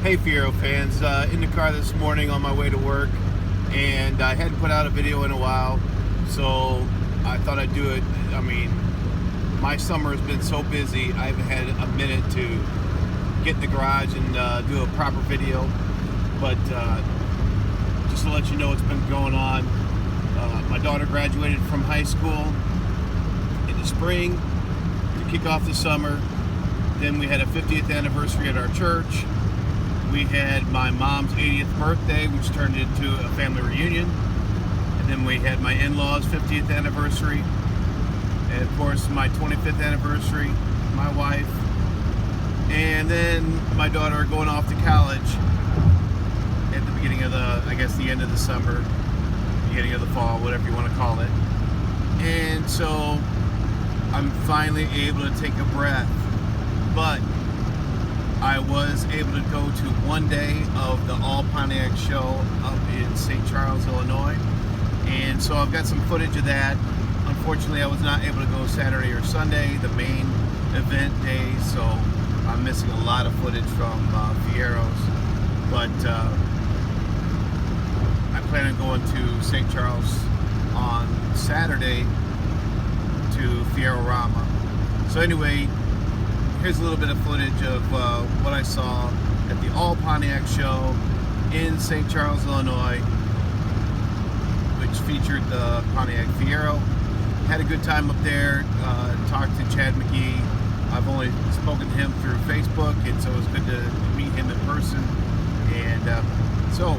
Hey Fiero fans, in the car this morning on my way to work, and I hadn't put out a video in a while, so I thought I'd do it. I mean, my summer has been so busy, I haven't had a minute to get in the garage and do a proper video, but just to let you know what's been going on. My daughter graduated from high school in the spring to kick off the summer. Then we had a 50th anniversary at our church. We had my mom's 80th birthday, which turned into a family reunion. And then we had my in-laws' 50th anniversary. And of course, my 25th anniversary, my wife. And then my daughter going off to college at the beginning of the end of the summer, beginning of the fall, whatever you want to call it. And so I'm finally able to take a breath. But I was able to go to one day of the All Pontiac show up in St. Charles, Illinois. And so I've got some footage of that. Unfortunately, I was not able to go Saturday or Sunday, the main event days, so I'm missing a lot of footage from Fieros. But I plan on going to St. Charles on Saturday to Fiero. So anyway, here's a little bit of footage of what I saw at the All Pontiac show in St. Charles, Illinois, which featured the Pontiac Fiero. Had a good time up there, talked to Chad McGee. I've only spoken to him through Facebook, and so it was good to meet him in person. And so,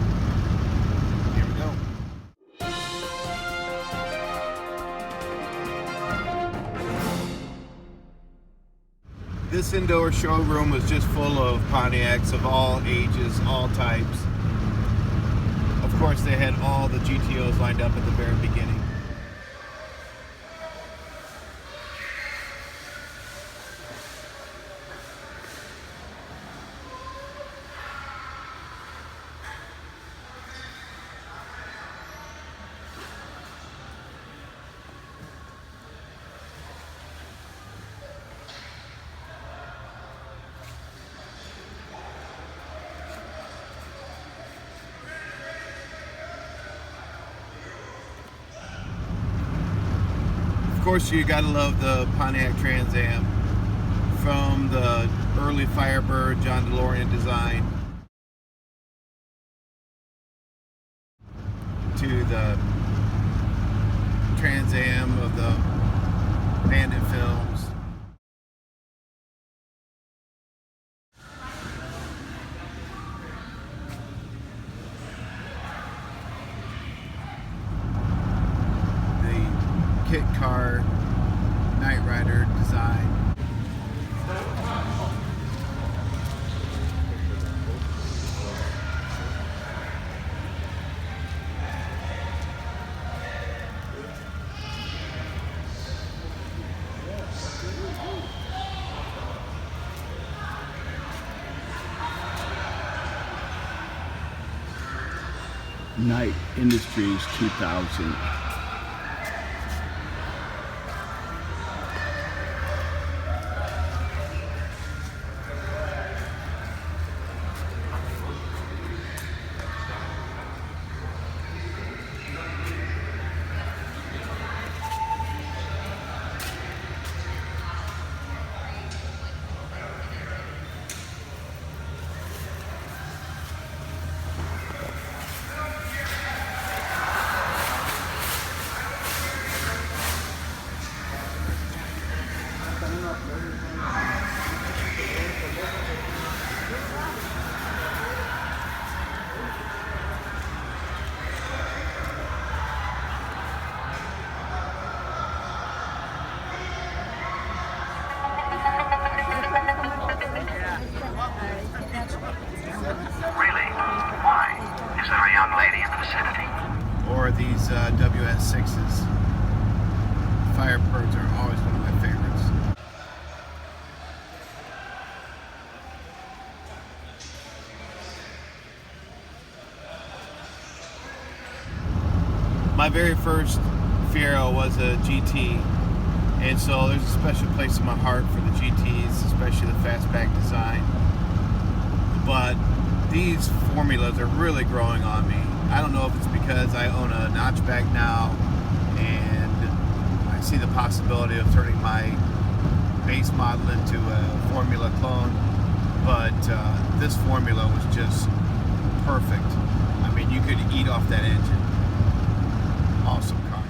here we go. This indoor showroom was just full of Pontiacs of all ages, all types. Of course, they had all the GTOs lined up at the very beginning. Of course, you gotta love the Pontiac Trans Am, from the early Firebird John DeLorean design to the Trans Am of the Bandit films. Kit car Knight Rider design. Knight Industries 2000. Or these WS6s. Firebirds are always one of my favorites. My very first Fiero was a GT, and so there's a special place in my heart for the GTs, especially the fastback design. But these formulas are really growing on me. I don't know if it's because I own a notchback now and I see the possibility of turning my base model into a formula clone, but this formula was just perfect. I mean, you could eat off that engine. Awesome car.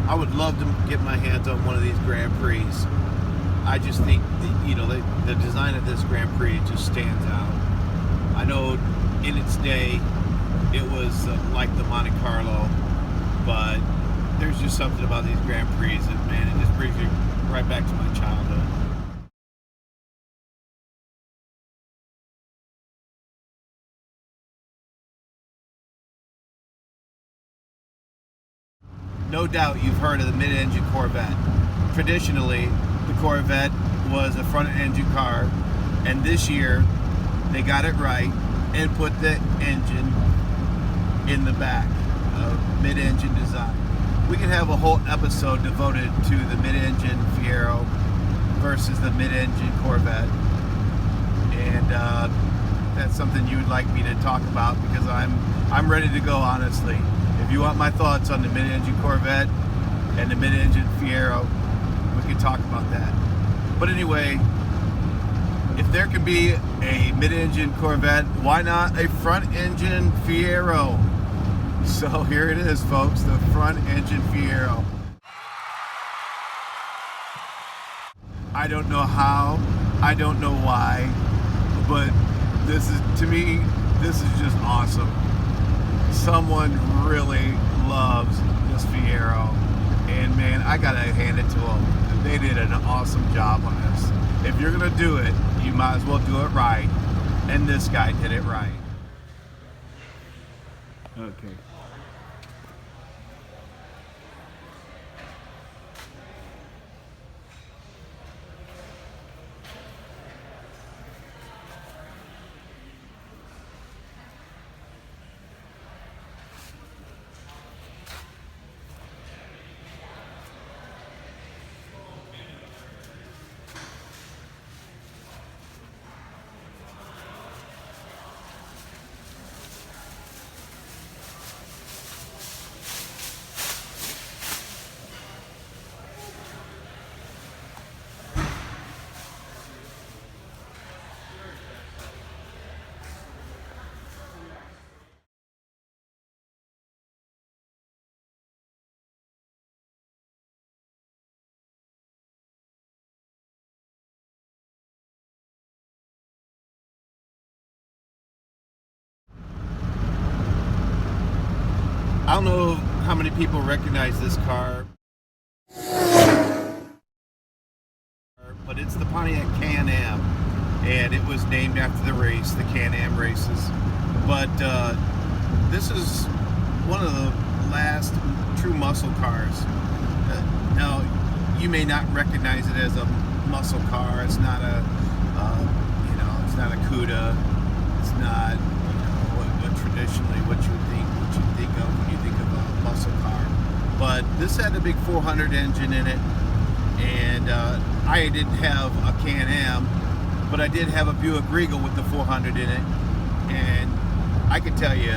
I would love to get my hands on one of these Grand Prix. I just think, the design of this Grand Prix just stands out. I know in its day it was like the Monte Carlo, but there's just something about these Grand Prix that, man, it just brings me right back to my childhood. No doubt you've heard of the mid-engine Corvette. Traditionally, the Corvette was a front-engine car, and this year they got it right and put the engine in the back of mid-engine design. We can have a whole episode devoted to the mid-engine Fiero versus the mid-engine Corvette, and that's something you would like me to talk about, because I'm ready to go, honestly. If you want my thoughts on the mid-engine Corvette and the mid-engine Fiero, we can talk about that. But anyway, if there could be a mid-engine Corvette, why not a front-engine Fiero? So here it is, folks, the front-engine Fiero. I don't know how, I don't know why, but this is, to me, this is just awesome. Someone really loves this Fiero, and man, I gotta hand it to them. They did an awesome job on this. If you're gonna do it, you might as well do it right, and this guy did it right. Okay. I don't know how many people recognize this car, but it's the Pontiac Can-Am, and it was named after the race, the Can-Am races. But this is one of the last true muscle cars. Now, you may not recognize it as a muscle car. It's not a, it's not a CUDA. It's not, what traditionally what you think of when you think of a muscle car. But this had a big 400 engine in it, and I didn't have a Can-Am, but I did have a Buick Regal with the 400 in it, and I can tell you,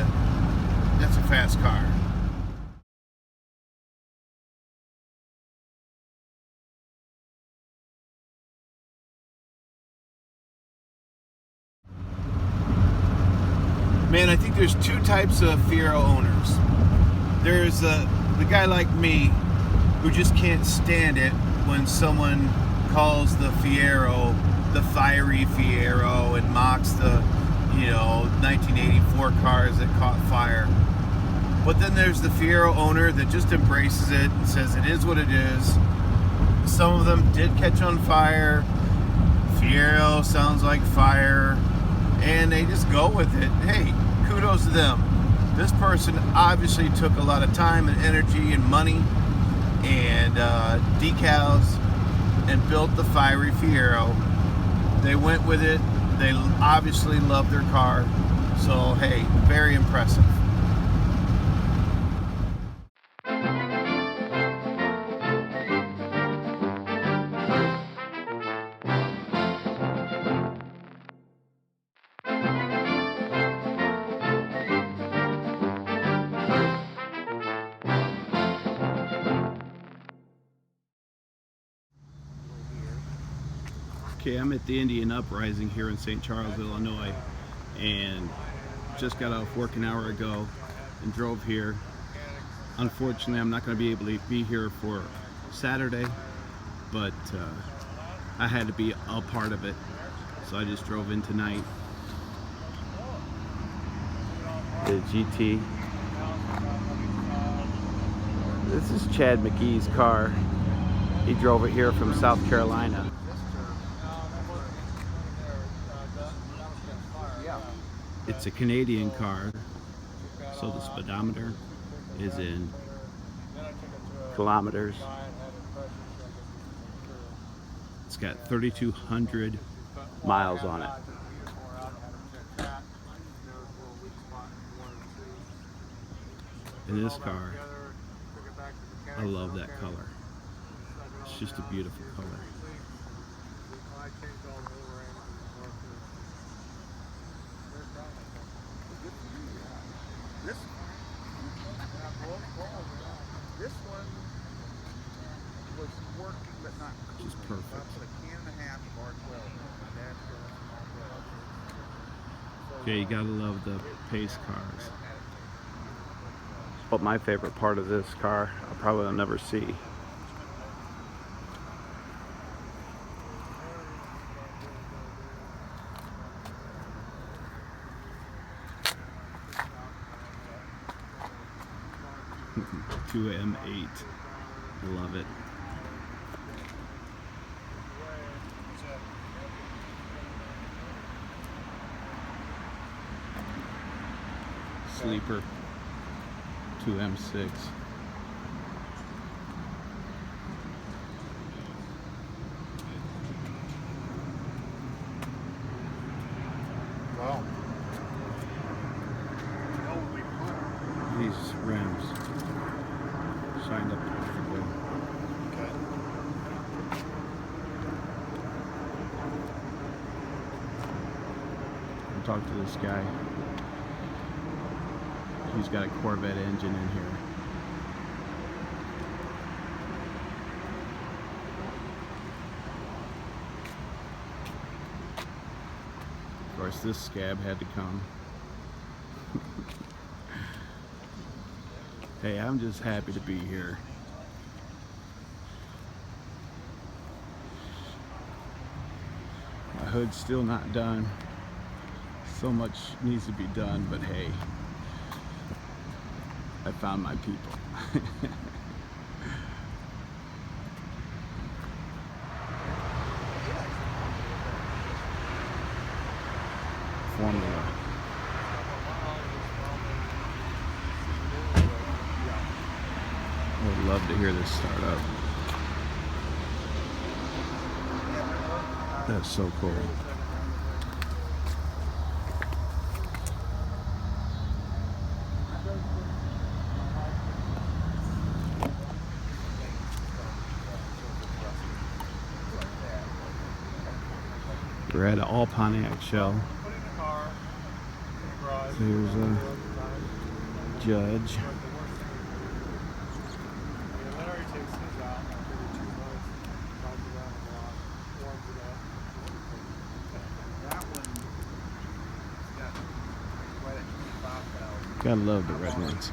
that's a fast car. Man, I think there's two types of Fiero owners. There's the guy like me who just can't stand it when someone calls the Fiero the fiery Fiero and mocks the 1984 cars that caught fire. But then there's the Fiero owner that just embraces it and says it is what it is. Some of them did catch on fire. Fiero sounds like fire, and they just go with it. Hey, kudos to them. This person obviously took a lot of time and energy and money and decals and built the fiery Fiero. They went with it. They obviously love their car. So hey, very impressive. Okay, I'm at the Indian Uprising here in St. Charles, Illinois, and just got off work an hour ago and drove here. Unfortunately, I'm not going to be able to be here for Saturday, but I had to be a part of it, so I just drove in tonight. The GT. This is Chad McGee's car. He drove it here from South Carolina. It's a Canadian car, so the speedometer is in kilometers. It's got 3,200 miles on it. And this car, I love that color. It's just a beautiful color. This one was working, but not cool. Just perfect. I put a can and a half of R12 in my dad's car. Okay, you gotta love the pace cars. But my favorite part of this car, I probably will never see. M8. Love it. Sleeper 2M6. Wow. These rims shined up perfectly. Okay. I talked to this guy. He's got a Corvette engine in here. Of course, this scab had to come. Hey, I'm just happy to be here. My hood's still not done. So much needs to be done, but hey, I found my people. Formula. I would love to hear this start up. That's so cool. We're at an all Pontiac show. There's a judge. Gotta love the red ones.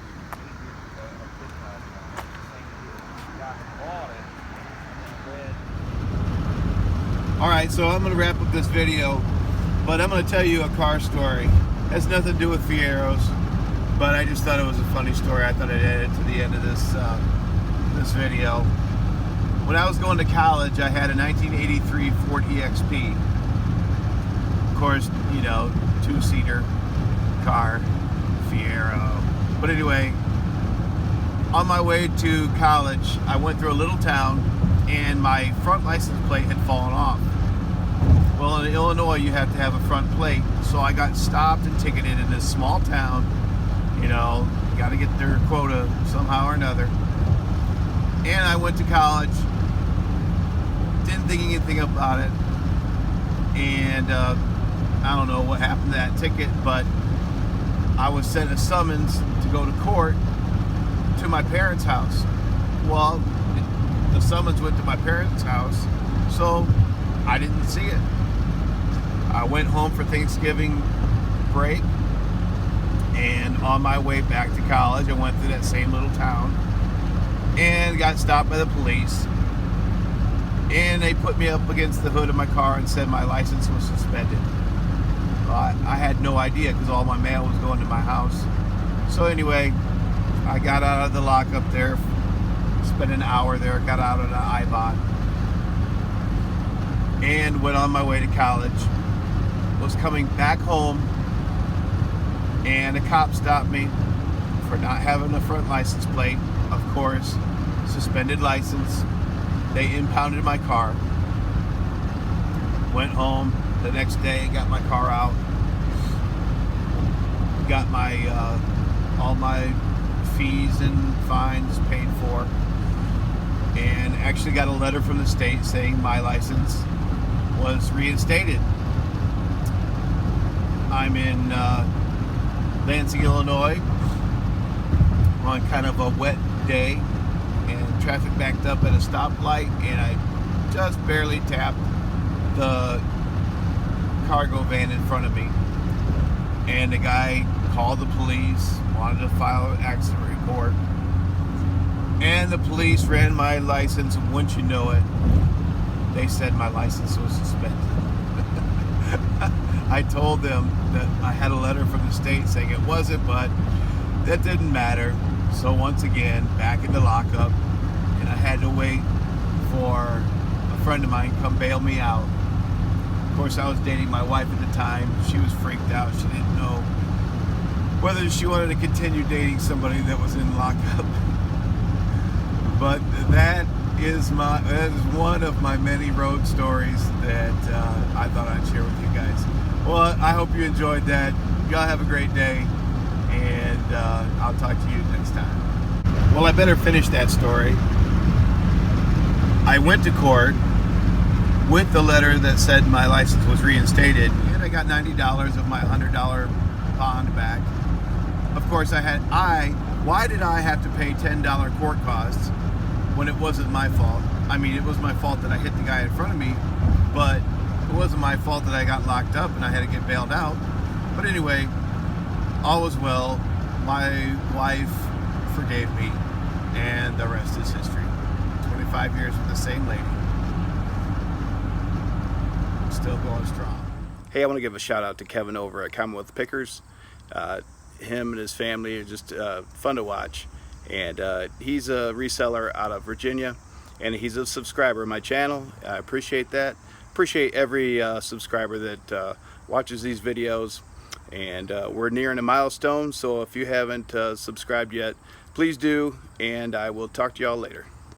Alright, so I'm going to wrap up this video, but I'm going to tell you a car story. It has nothing to do with Fieros, but I just thought it was a funny story. I thought I'd add it to the end of this video. When I was going to college, I had a 1983 Ford EXP, course, you know, two-seater car, Fiero. But anyway, on my way to college, I went through a little town and my front license plate had fallen off. Well, in Illinois, you have to have a front plate. So I got stopped and ticketed in this small town. You know, got to get their quota somehow or another. And I went to college, didn't think anything about it. And I don't know what happened to that ticket, but I was sent a summons to go to court to my parents' house. Well, the summons went to my parents' house, so I didn't see it. I went home for Thanksgiving break, and on my way back to college, I went through that same little town and got stopped by the police. And they put me up against the hood of my car and said my license was suspended. I had no idea because all my mail was going to my house. So anyway, I got out of the lockup there, spent an hour there, got out of the IBOT, and went on my way to college. Was coming back home, and a cop stopped me for not having a front license plate. Of course, suspended license. They impounded my car. Went home the next day, got my car out, got my all my fees and fines paid for, and actually got a letter from the state saying my license was reinstated. I'm in Lansing, Illinois, on kind of a wet day, and traffic backed up at a stoplight, and I just barely tapped the cargo van in front of me, and the guy called the police, wanted to file an accident report, and the police ran my license, and wouldn't you know it, they said my license was suspended. I told them that I had a letter from the state saying it wasn't, but that didn't matter. So once again, back in the lockup, and I had to wait for a friend of mine to come bail me out. Of course, I was dating my wife at the time. She was freaked out. She didn't know whether she wanted to continue dating somebody that was in lockup. But that is one of my many road stories that I thought I'd share with you guys. Well, I hope you enjoyed that. Y'all have a great day, and I'll talk to you next time. Well, I better finish that story. I went to court with the letter that said my license was reinstated, and I got $90 of my $100 bond back. Of course, why did I have to pay $10 court costs when it wasn't my fault? I mean, it was my fault that I hit the guy in front of me, but it wasn't my fault that I got locked up and I had to get bailed out. But anyway, all was well. My wife forgave me, and the rest is history. 25 years with the same lady. Still going strong. Hey, I want to give a shout out to Kevin over at Commonwealth Pickers. Him and his family are just fun to watch. And he's a reseller out of Virginia, and he's a subscriber of my channel. I appreciate that. Appreciate every subscriber that watches these videos. And we're nearing a milestone, so if you haven't subscribed yet, please do, and I will talk to y'all later.